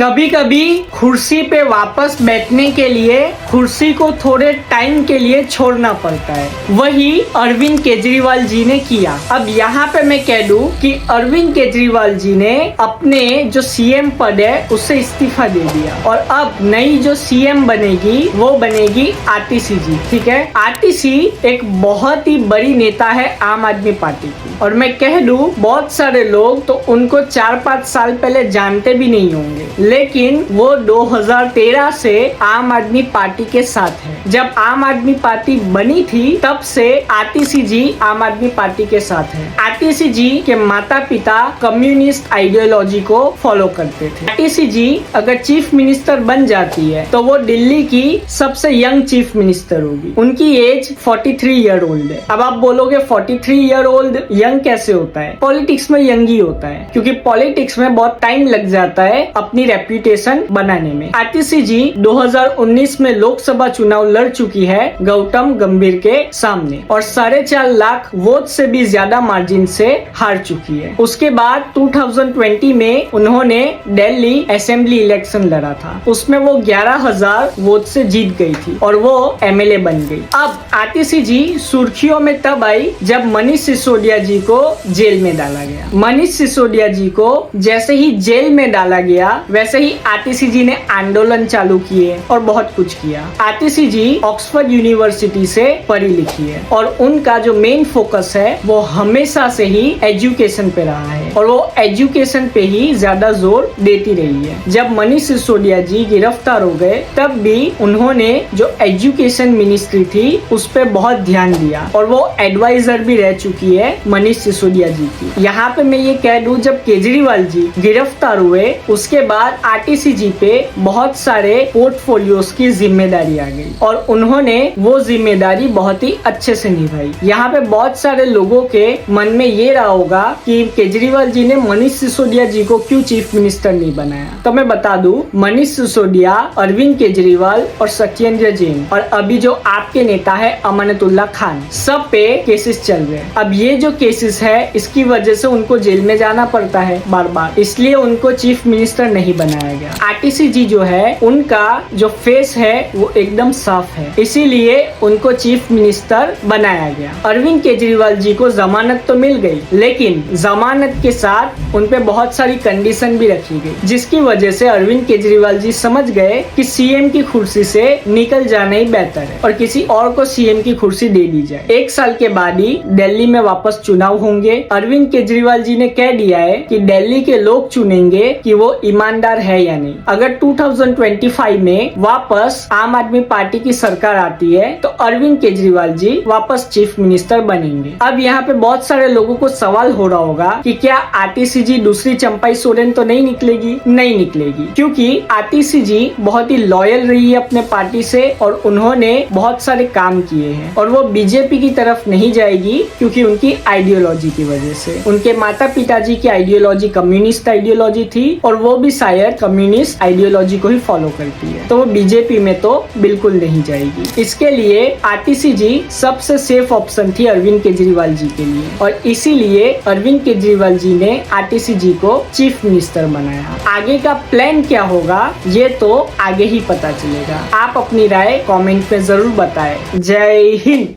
कभी कभी कुर्सी पे वापस बैठने के लिए कुर्सी को थोड़े टाइम के लिए छोड़ना पड़ता है। वही अरविंद केजरीवाल जी ने किया। अब यहाँ पे मैं कह दूं कि अरविंद केजरीवाल जी ने अपने जो सीएम पद है उससे इस्तीफा दे दिया और अब नई जो सीएम बनेगी वो बनेगी आतिशी जी। ठीक है, आतिशी एक बहुत ही बड़ी नेता है आम आदमी पार्टी की और मैं कह दूं बहुत सारे लोग तो उनको 4-5 साल पहले जानते भी नहीं होंगे, लेकिन वो 2013 से आम आदमी पार्टी के साथ है। जब आम आदमी पार्टी बनी थी तब से आतिशी जी आम आदमी पार्टी के साथ है। आतिशी जी के माता पिता कम्युनिस्ट आइडियोलॉजी को फॉलो करते थे। आतिशी जी अगर चीफ मिनिस्टर बन जाती है तो वो दिल्ली की सबसे यंग चीफ मिनिस्टर होगी। उनकी एज 43 ईयर ओल्ड है। अब आप बोलोगे 43 ईयर ओल्ड यंग कैसे होता है? पॉलिटिक्स में यंग ही होता है, क्योंकि पॉलिटिक्स में बहुत टाइम लग जाता है अपनी रेप्यूटेशन बनाने में। आतिशी जी 2019 में लोकसभा चुनाव लड़ चुकी है गौतम गंभीर के सामने और 4.5 लाख वोट से भी ज्यादा मार्जिन से हार चुकी है। उसके बाद 2020 में उन्होंने दिल्ली असेंबली इलेक्शन लड़ा था, उसमें वो 11,000 वोट से जीत गई थी और वो एमएलए बन गई। अब आतिशी जी सुर्खियों में तब आई जब मनीष सिसोदिया जी को जेल में डाला गया। मनीष सिसोदिया जी को जैसे ही जेल में डाला गया वैसे ही आतिशी जी ने आंदोलन चालू किए और बहुत कुछ किया। आतिशी जी ऑक्सफोर्ड यूनिवर्सिटी से पढ़ी लिखी है और उनका जो मेन फोकस है वो हमेशा से ही एजुकेशन पे रहा है और वो एजुकेशन पे ही ज्यादा जोर देती रही है। जब मनीष सिसोदिया जी गिरफ्तार हो गए तब भी उन्होंने जो एजुकेशन मिनिस्ट्री थी उस पे बहुत ध्यान दिया और वो एडवाइजर भी रह चुकी है मनीष सिसोदिया जी की। यहाँ पे मैं ये कह दूं जब केजरीवाल जी गिरफ्तार हुए उसके बाद आतिशी जी पे बहुत सारे पोर्टफोलियोज की जिम्मेदारी आ गई और उन्होंने वो जिम्मेदारी बहुत ही अच्छे से निभाई। यहाँ पे बहुत सारे लोगों के मन में ये रहा होगा कि केजरीवाल जी ने मनीष सिसोदिया जी को क्यों चीफ मिनिस्टर नहीं बनाया। तो मैं बता दूं मनीष सिसोदिया, अरविंद केजरीवाल और सत्येंद्र जैन और अभी जो आपके नेता है अमानतुल्लाह खान, सब पे केसेस चल रहे हैं। अब ये जो केसेस है इसकी वजह से उनको जेल में जाना पड़ता है बार बार, इसलिए उनको चीफ मिनिस्टर नहीं बनाया गया। आतिशी जी जो है उनका जो फेस है वो एकदम साफ है, इसीलिए उनको चीफ मिनिस्टर बनाया गया। अरविंद केजरीवाल जी को जमानत तो मिल गई, लेकिन जमानत के साथ उनपे बहुत सारी कंडीशन भी रखी गई, जिसकी वजह से अरविंद केजरीवाल जी समझ गए कि सीएम की कुर्सी से निकल जाना ही बेहतर है और किसी और को सीएम की कुर्सी दे दी जाए। 1 साल के बाद ही दिल्ली में वापस चुनाव होंगे। अरविंद केजरीवाल जी ने कह दिया है कि दिल्ली के लोग चुनेंगे कि वो ईमानदार है या नहीं। अगर 2025 में वापस आम आदमी पार्टी की सरकार आती है तो अरविंद केजरीवाल जी वापस चीफ मिनिस्टर बनेंगे। अब यहाँ पे बहुत सारे लोगों को सवाल हो रहा होगा कि क्या आतिशी जी दूसरी चंपाई सोरेन तो नहीं निकलेगी? नहीं निकलेगी, क्योंकि आतिशी जी बहुत ही लॉयल रही है अपने पार्टी से और उन्होंने बहुत सारे काम किए हैं और वो बीजेपी की तरफ नहीं जाएगी, क्योंकि उनकी आइडियोलॉजी की वजह से। उनके माता पिताजी की आइडियोलॉजी कम्युनिस्ट आइडियोलॉजी थी और वो भी शायद कम्युनिस्ट आइडियोलॉजी को ही फॉलो करती है, तो वो बीजेपी में तो बिल्कुल नहीं जाएगी। इसके लिए आतिशी जी सबसे सेफ ऑप्शन थी अरविंद केजरीवाल जी के लिए और इसीलिए अरविंद केजरीवाल जी ने आतिशी जी को चीफ मिनिस्टर बनाया। आगे का प्लान क्या होगा ये तो आगे ही पता चलेगा। आप अपनी राय कमेंट में जरूर बताएं। जय हिंद।